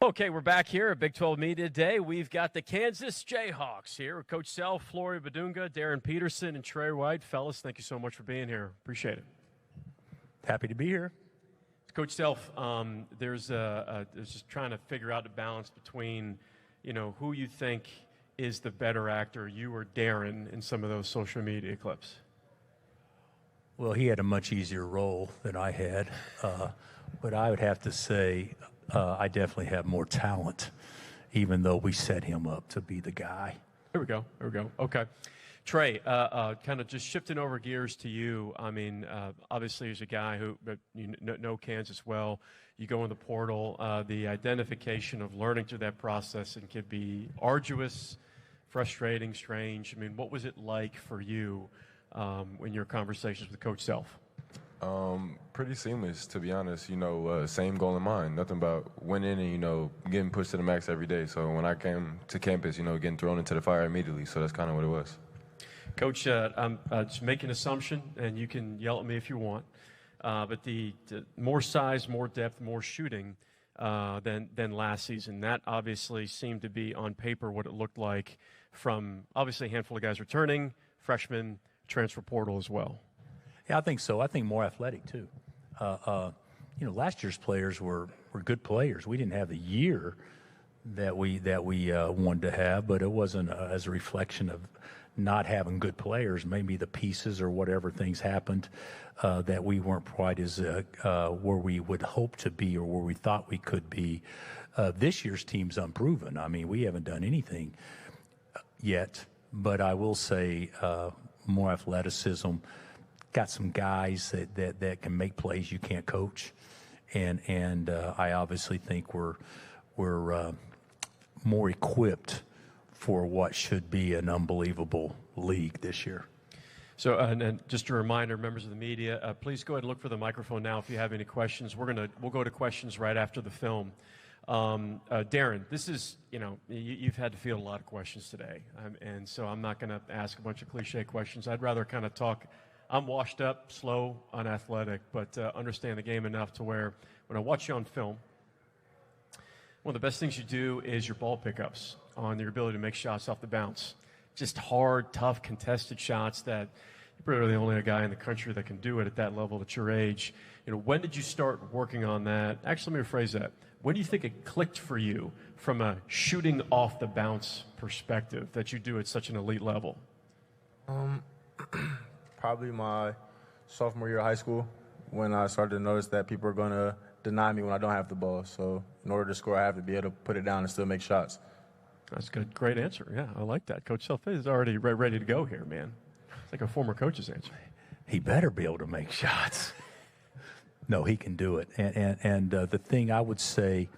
Okay, we're back here at Big 12 Media Day. We've got the Kansas Jayhawks here with Coach Self, Flory Bidunga, Darryn Peterson, and Trey White. Fellas, thank you so much for being here. Appreciate it. Happy to be here. Coach Self, there's just trying to figure out the balance between, who you think is the better actor, you or Darryn, in some of those social media clips. Well, he had a much easier role than I had, but I would have to say I definitely have more talent, even though we set him up to be the guy. There we go. Okay. Trey, kind of just shifting over gears to you. I mean, obviously, as a guy who you know Kansas well, you go in the portal. The identification of learning through that process and can be arduous, frustrating, strange. I mean, what was it like for you in your conversations with Coach Self? Pretty seamless, to be honest. Same goal in mind. Nothing about winning and, getting pushed to the max every day. So when I came to campus, getting thrown into the fire immediately. So that's kind of what it was. Coach, I'm just making an assumption, and you can yell at me if you want, but the more size, more depth, more shooting than last season. That obviously seemed to be on paper what it looked like from obviously a handful of guys returning, freshmen, transfer portal as well. Yeah, I think so. I think more athletic, too. Last year's players were good players. We didn't have the year that we wanted to have, but it wasn't as a reflection of not having good players. Maybe the pieces or whatever things happened that we weren't quite as where we would hope to be or where we thought we could be. This year's team's unproven. I mean, we haven't done anything yet, but I will say more athleticism. Got some guys that can make plays you can't coach, and I obviously think we're more equipped for what should be an unbelievable league this year. So, and just a reminder, members of the media, please go ahead and look for the microphone now if you have any questions. We'll go to questions right after the film. Darryn, this is, you've had to field a lot of questions today, and so I'm not going to ask a bunch of cliche questions. I'd rather kind of talk. I'm washed up, slow, unathletic, but understand the game enough to where when I watch you on film, one of the best things you do is your ball pickups on your ability to make shots off the bounce. Just hard, tough, contested shots that you're really the only guy in the country that can do it at that level at your age. When did you start working on that? Actually, let me rephrase that. When do you think it clicked for you from a shooting off the bounce perspective that you do at such an elite level? Probably my sophomore year of high school when I started to notice that people are going to deny me when I don't have the ball. So in order to score, I have to be able to put it down and still make shots. That's a good, great answer. Yeah, I like that. Coach Self is already ready to go here, man. It's like a former coach's answer. He better be able to make shots. No, he can do it. And the thing I would say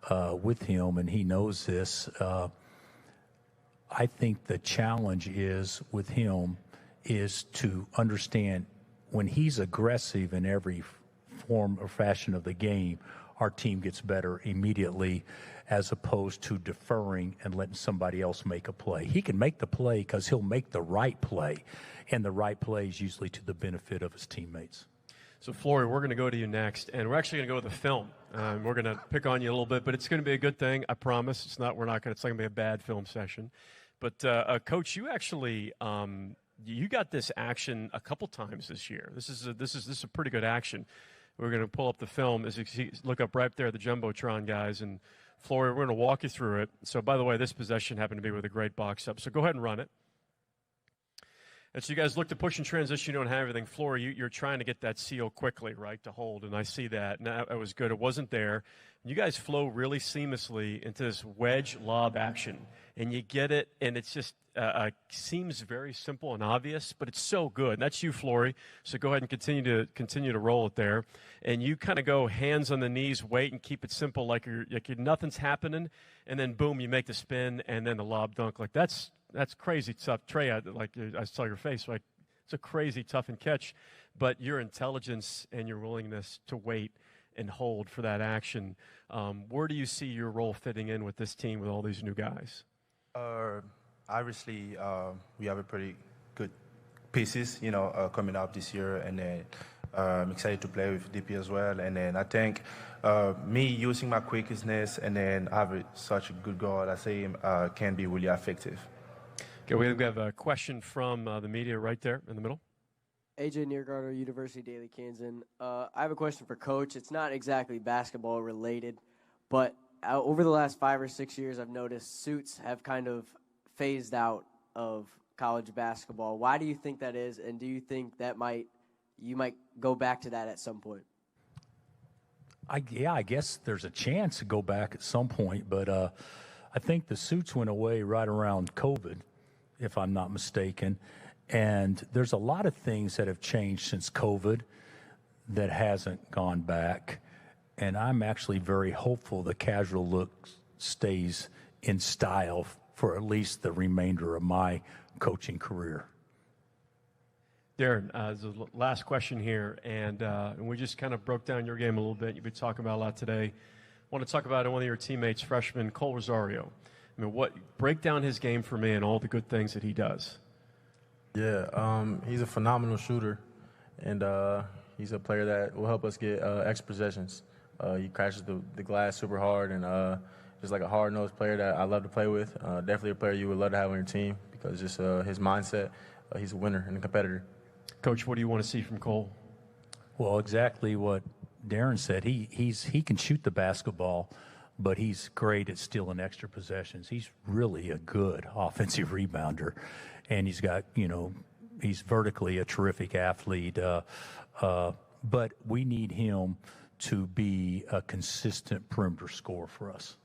with him, and he knows this, I think the challenge is with him is to understand when he's aggressive in every form or fashion of the game, our team gets better immediately as opposed to deferring and letting somebody else make a play. He can make the play because he'll make the right play, and the right play is usually to the benefit of his teammates. So, Flory, we're going to go to you next, and we're actually going to go to the film. We're going to pick on you a little bit, but it's going to be a good thing. I promise. It's not going to be a bad film session. But, Coach, you actually you got this action a couple times this year. This is a pretty good action. We're going to pull up the film. As you see, look up right there, the Jumbotron guys. And, Flory, we're going to walk you through it. So, by the way, this possession happened to be with a great box up. So go ahead and run it. And so you guys look to push and transition. You don't have everything. Flory, you're trying to get that seal quickly, right, to hold. And I see that. And that was good. It wasn't there. You guys flow really seamlessly into this wedge lob action. And you get it, and it's just seems very simple and obvious, but it's so good. And that's you, Flory. So go ahead and continue to roll it there. And you kind of go hands on the knees, wait, and keep it simple, like nothing's happening. And then boom, you make the spin, and then the lob dunk. Like that's crazy tough. Trey, I saw your face. Like it's a crazy tough and catch, but your intelligence and your willingness to wait and hold for that action. Where do you see your role fitting in with this team with all these new guys? Obviously, we have a pretty good pieces, coming up this year, and then I'm excited to play with DP as well. And then I think me using my quickness and then have such a good guard, I say can be really effective. Okay, we have a question from the media right there in the middle. AJ Niergarter, University Daily Kansan. I have a question for Coach. It's not exactly basketball related, but over the last 5 or 6 years, I've noticed suits have kind of phased out of college basketball. Why do you think that is, and do you think that you might go back to that at some point? I guess there's a chance to go back at some point, but I think the suits went away right around COVID, if I'm not mistaken. And there's a lot of things that have changed since COVID that hasn't gone back. And I'm actually very hopeful the casual look stays in style for at least the remainder of my coaching career. Darryn, the last question here, and we just kind of broke down your game a little bit. You've been talking about a lot today. I want to talk about one of your teammates, freshman Cole Rosario. I mean, break down his game for me and all the good things that he does. Yeah, he's a phenomenal shooter, and he's a player that will help us get extra possessions. He crashes the glass super hard, and just like a hard-nosed player that I love to play with. Definitely a player you would love to have on your team because just his mindset, he's a winner and a competitor. Coach, what do you want to see from Cole? Well, exactly what Darryn said. He can shoot the basketball, but he's great at stealing extra possessions. He's really a good offensive rebounder, and he's got, he's vertically a terrific athlete. But we need him to be a consistent perimeter scorer for us.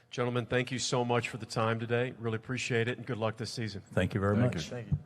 Gentlemen, thank you so much for the time today. Really appreciate it, and good luck this season. Thank you very much. Thank you.